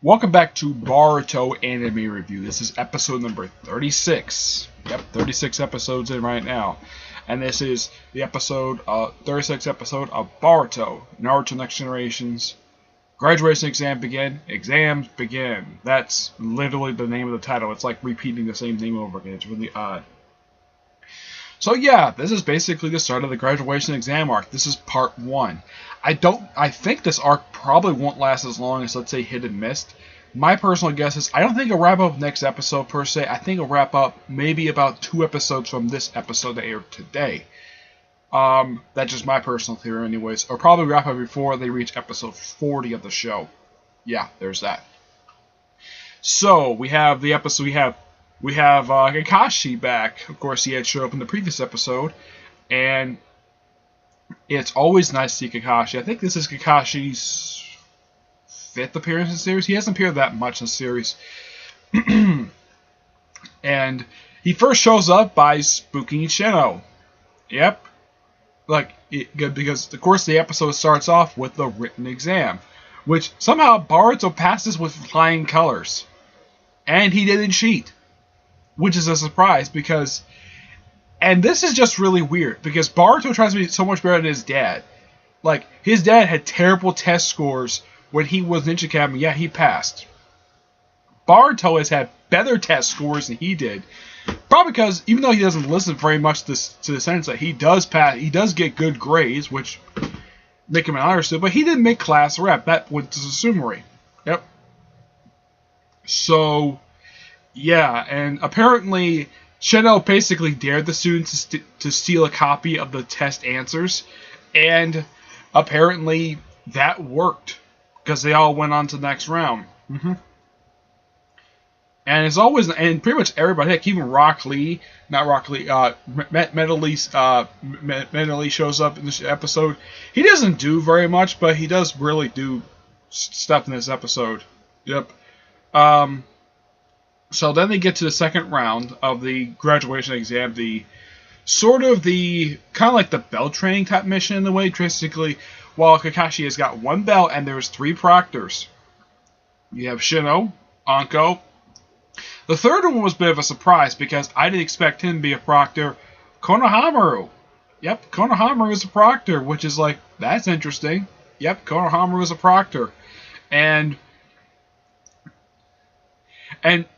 Welcome back to Boruto Anime Review. This is episode number 36. Yep, 36 episodes in right now. And this is the 36th episode of Boruto, Naruto Next Generation's graduation exams begin. That's literally the name of the title. It's like repeating the same thing over again. It's really odd. So yeah, this is basically the start of the graduation exam arc. This is part 1. I think this arc probably won't last as long as, let's say, Hit and Mist. My personal guess is I don't think it'll wrap up next episode per se. I think it'll wrap up maybe about 2 episodes from this episode that aired today. That's just my personal theory anyways. Or probably wrap up before they reach episode 40 of the show. Yeah, there's that. So, we have the episode, we have Kakashi back. Of course, he had showed up in the previous episode. And it's always nice to see Kakashi. I think this is Kakashi's 5th appearance in the series. He hasn't appeared that much in the series. And he first shows up by spooking Shino. Yep. Because, of course, the episode starts off with the written exam. Which somehow Boruto passes with flying colors. And he didn't cheat. Which is a surprise because... And this is just really weird, because Boruto tries to be so much better than his dad. Like, his dad had terrible test scores when he was Ninja Academy, yet he passed. Boruto has had better test scores than he did. Probably because, even though he doesn't listen very much to the sensei, he does pass, he does get good grades, which make him an honor student, but he didn't make class rep. That went to Sumari. Yep. So, yeah, and apparently... Shino basically dared the students to steal a copy of the test answers, and apparently that worked, because they all went on to the next round. And it's always, and pretty much everybody, heck, even Metal Lee shows up in this episode. He doesn't do very much, but he does really do stuff in this episode. Yep. So then they get to the second round of the graduation exam, kind of like the bell training type mission in a way. Basically, while Kakashi has got 1 bell and there's 3 proctors. You have Shino, Anko. The third one was a bit of a surprise because I didn't expect him to be a proctor. Konohamaru. Yep, Konohamaru is a proctor, which is like, that's interesting. Yep, Konohamaru is a proctor. And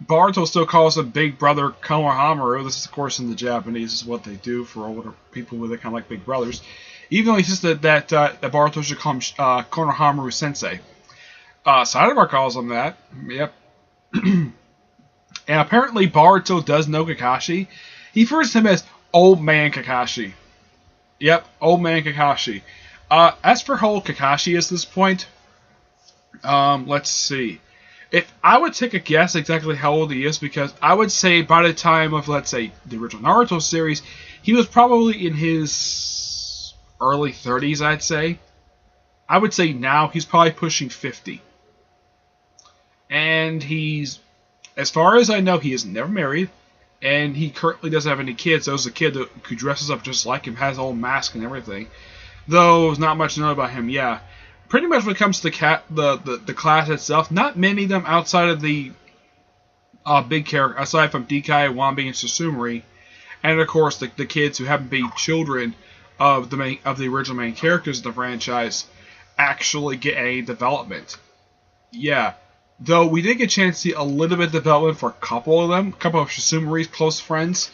Boruto still calls him Big Brother Konohamaru. This is, of course, in the Japanese. This is what they do for older people with kind of like big brothers. Even though he says that Boruto should call him Konohamaru Sensei. Sidebar calls him that. Yep. And apparently Boruto does know Kakashi. He refers to him as Old Man Kakashi. Yep, Old Man Kakashi. As for how old Kakashi is at this point, let's see. If I would take a guess exactly how old he is, because I would say by the time of, let's say, the original Naruto series, he was probably in his early 30s, I'd say. I would say now he's probably pushing 50. And he's, as far as I know, he is never married, and he currently doesn't have any kids. There's a kid who dresses up just like him, has a whole mask and everything. Though, there's not much to know about him, yeah. Pretty much when it comes to the class itself, not many of them outside of the big character, aside from Dekai, Wambi, and Susumari, and of course the kids who happen to be children of the original main characters of the franchise, actually get any development. Yeah, though we did get a chance to see a little bit of development for a couple of them, a couple of Susumari's close friends.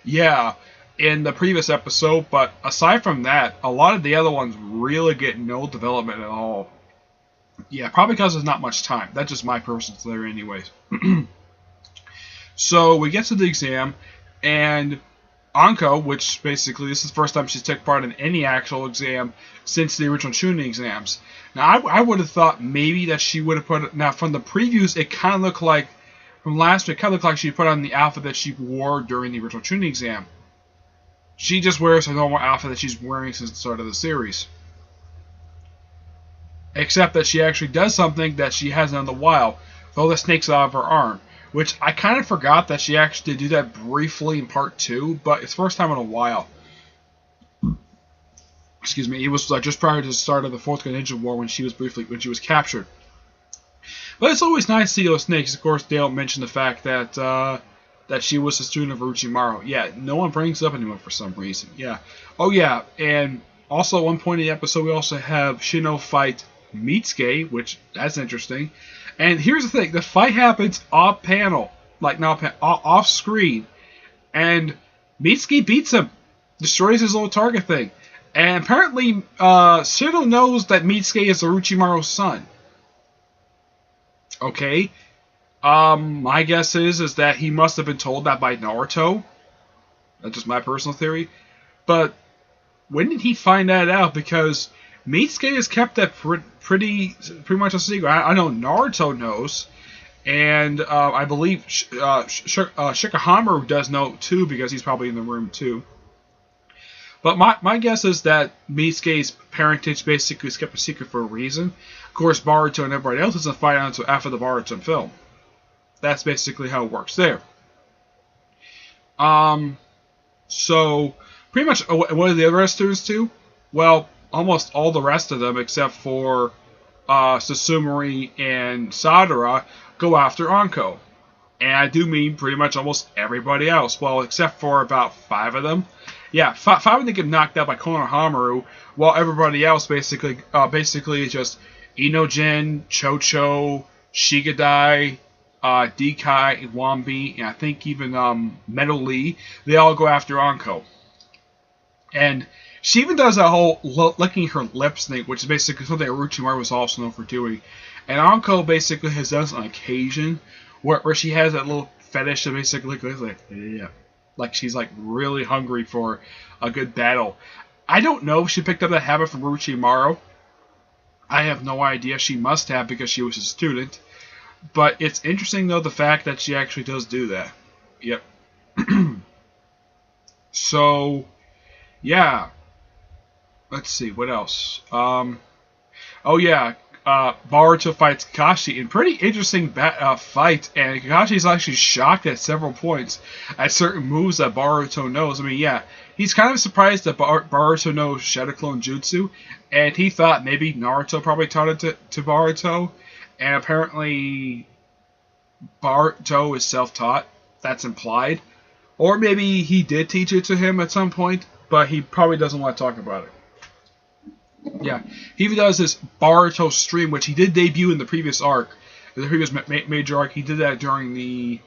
Yeah. In the previous episode, but aside from that, a lot of the other ones really get no development at all. Yeah, probably because there's not much time. That's just my personal theory anyways. So we get to the exam, and Anko, which basically this is the first time she's taken part in any actual exam since the original Chunin exams. Now, I would have thought maybe that she would have put it, now from the previews, it kind of looked like, from last week, it kind of looked like she put on the outfit that she wore during the original Chunin exam. She just wears her normal outfit that she's wearing since the start of the series. Except that she actually does something that she hasn't done in a while. Throw the snakes out of her arm. Which I kind of forgot that she actually did do that briefly in part 2. But it's the first time in a while. Excuse me. It was just prior to the start of the 4th Ninja War when she was captured. But it's always nice to see those snakes. Of course, they don't mention the fact that that she was a student of Orochimaru. Yeah, no one brings it up anymore for some reason. Yeah. Oh yeah, and also at one point in the episode, we also have Shino fight Mitsuke, which that's interesting. And here's the thing: the fight happens off panel, like not off screen, and Mitsuki beats him, destroys his little target thing. And apparently, Shino knows that Mitsuke is Orochimaru's son. Okay. My guess is that he must have been told that by Naruto. That's just my personal theory. But when did he find that out? Because Mitsuke has kept that pretty much a secret. I know Naruto knows, and I believe Shikahamaru does know too, because he's probably in the room too. But my guess is that Mitsuke's parentage basically is kept a secret for a reason. Of course, Boruto and everybody else doesn't find out until after the Boruto film. That's basically how it works there. So, pretty much, what are the other students do? Well, almost all the rest of them, except for Sasumori and Sadara, go after Anko. And I do mean pretty much almost everybody else. Well, except for about 5 of them. Yeah, 5 of them get knocked out by Konohamaru, while everybody else basically is just Inojin, Chocho, Shigadai, Dekai, Wambi, and I think even Metal Lee. They all go after Anko. And she even does that whole licking her lips thing, which is basically something Orochimaru was also known for doing. And Anko basically has done this on occasion, where she has that little fetish of basically like, yeah. Like she's like really hungry for a good battle. I don't know if she picked up that habit from Orochimaru. I have no idea. She must have, because she was a student. But it's interesting though, the fact that she actually does do that. Yep. So, yeah. Let's see, what else? Oh yeah, Boruto fights Kakashi in pretty interesting fight, and Kakashi's actually shocked at several points at certain moves that Boruto knows. I mean, yeah, he's kind of surprised that Boruto knows Shadow Clone Jutsu, and he thought maybe Naruto probably taught it to Boruto, and apparently Boruto is self-taught. That's implied. Or maybe he did teach it to him at some point, but he probably doesn't want to talk about it. Yeah, he even does this Boruto stream, which he did debut in the previous arc, the previous major arc. He did that during the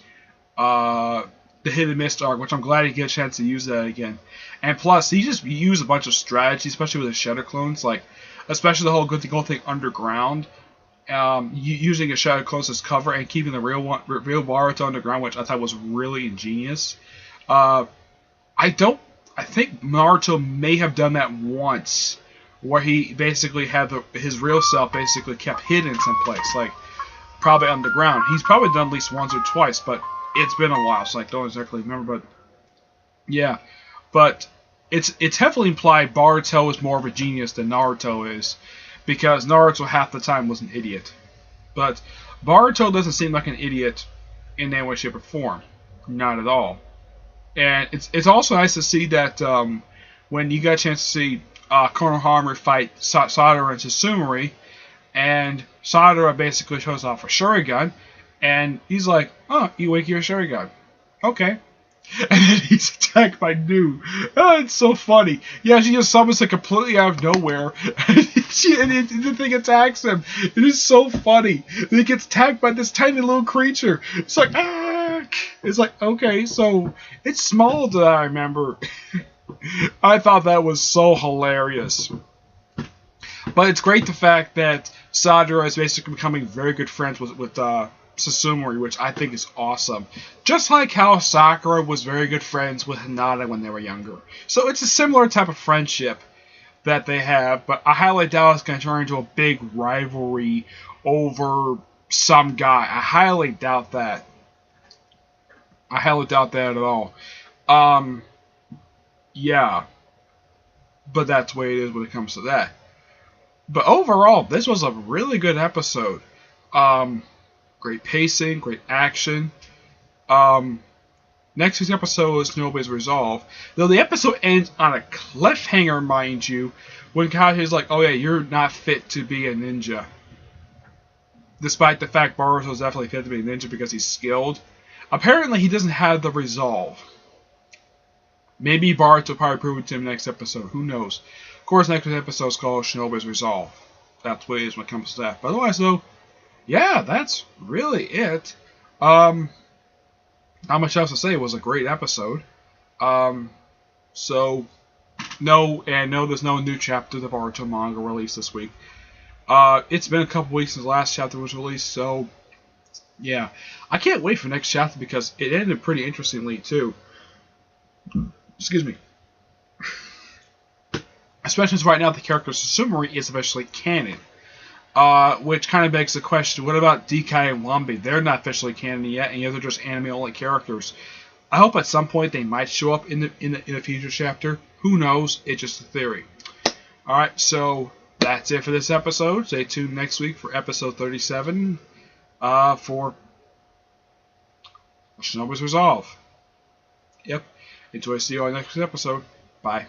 Hidden Mist arc, which I'm glad he get a chance to use that again. And plus, he just used a bunch of strategies, especially with the Shadow Clones, like especially the whole good thing underground, using a Shadow Clones as cover and keeping the real Boruto underground, which I thought was really ingenious. I think Naruto may have done that once, where he basically had his real self basically kept hidden someplace, like probably underground. He's probably done at least once or twice, but it's been a while, so I don't exactly remember. But yeah, but it's heavily implied Boruto is more of a genius than Naruto is, because Naruto half the time was an idiot. But Boruto doesn't seem like an idiot in any way, shape, or form. Not at all. And it's also nice to see that when you got a chance to see Konohamaru fight Sadara and Sasumori, and Sadara basically shows off a Sharingan, and he's like, "Oh, you wake your Sharingan, okay." And then he's attacked by Nu. Oh, it's so funny. Yeah, she just summons it completely out of nowhere, and the thing attacks him. It is so funny. And he gets attacked by this tiny little creature. It's like, ah! It's like, okay, so it's smaller than I remember. I thought that was so hilarious. But it's great the fact that Sadara is basically becoming very good friends with Sasumori, which I think is awesome. Just like how Sakura was very good friends with Hinata when they were younger. So it's a similar type of friendship that they have, but I highly doubt it's going to turn into a big rivalry over some guy. I highly doubt that. I highly doubt that at all. Yeah. But that's the way it is when it comes to that. But overall, this was a really good episode. Great pacing, great action. Next week's episode is Nobody's Resolve. Though the episode ends on a cliffhanger, mind you, when Kashi's like, "Oh yeah, you're not fit to be a ninja." despite the fact Boruto is definitely fit to be a ninja because he's skilled, apparently he doesn't have the resolve. Maybe Boruto will probably prove it to him next episode. Who knows? Of course, next episode is called Shinobi's Resolve. That's what it is when it comes to that. But otherwise, though, yeah, that's really it. Not much else to say. It was a great episode. So, no, there's no new chapter of the Boruto manga released this week. It's been a couple weeks since the last chapter was released, so yeah, I can't wait for the next chapter because it ended pretty interestingly too. Excuse me. Especially since right now the character Sasumori is officially canon, which kind of begs the question: what about Dekai and Wambi? They're not officially canon yet, and yet they're just anime-only characters. I hope at some point they might show up in a future chapter. Who knows? It's just a theory. All right, so that's it for this episode. Stay tuned next week for episode 37 for Shinobi's Resolve. Yep. Until I see you on the next episode. Bye.